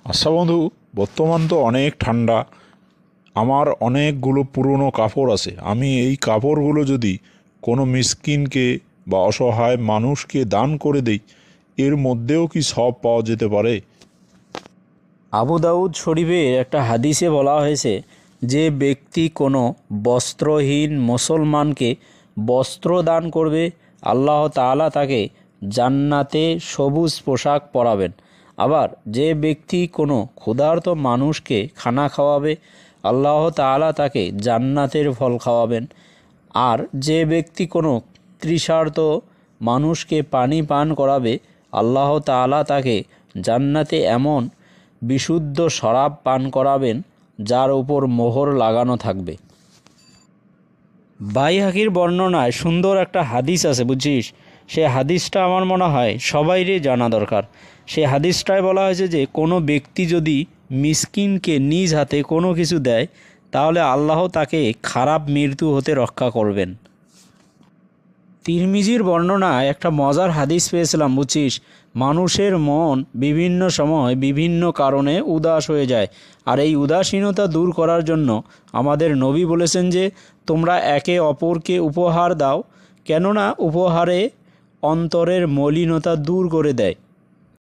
আচ্ছা বন্ধু, বর্তমান তো অনেক ঠান্ডা। আমার অনেকগুলো পুরনো কাপড় আছে। আমি এই কাপড়গুলো যদি কোনো মিসকিনকে বা অসহায় মানুষকে দান করে দেই, এর মধ্যেও কি সব পাওয়া যেতে পারে? আবু দাউদ শরীফের একটা হাদিসে বলা হয়েছে, যে ব্যক্তি কোনো বস্ত্রহীন মুসলমানকে বস্ত্র দান করবে, আল্লাহ তাআলা তাকে জান্নাতে সবুজ পোশাক পরাবেন। আবার যে ব্যক্তি কোনো ক্ষুধার্ত মানুষকে খানা খাওয়াবে, আল্লাহ তাআলা তাকে জান্নাতের ফল খাওয়াবেন। আর যে ব্যক্তি কোনো তৃষার্ত মানুষকে পানি পান করাবে, আল্লাহ তাআলা তাকে জান্নাতে এমন বিশুদ্ধ শরাব পান করাবেন যার উপর মোহর লাগানো থাকবে। বাইহাকির বর্ণনায় সুন্দর একটা হাদিস আছে, বুঝছিস? সে হাদিসটা আমার মনে হয় সবাইরই জানা দরকার। সে হাদিসটায় বলা হয়েছে যে কোনো ব্যক্তি যদি মিসকিনকে নিজ হাতে কোনো কিছু দেয়, তাহলে আল্লাহ তাকে খারাপ মৃত্যু হতে রক্ষা করবেন। তিরমিজির বর্ণনায় একটা মজার হাদিস পেয়েছিলাম, বুঝছিস? মানুষের মন বিভিন্ন সময় বিভিন্ন কারণে উদাস হয়ে যায়, আর এই উদাসীনতা দূর করার জন্য আমাদের নবী বলেছেন যে তোমরা একে অপরকে উপহার দাও, কেননা উপহারে অন্তরের মলিনতা দূর করে দেয়।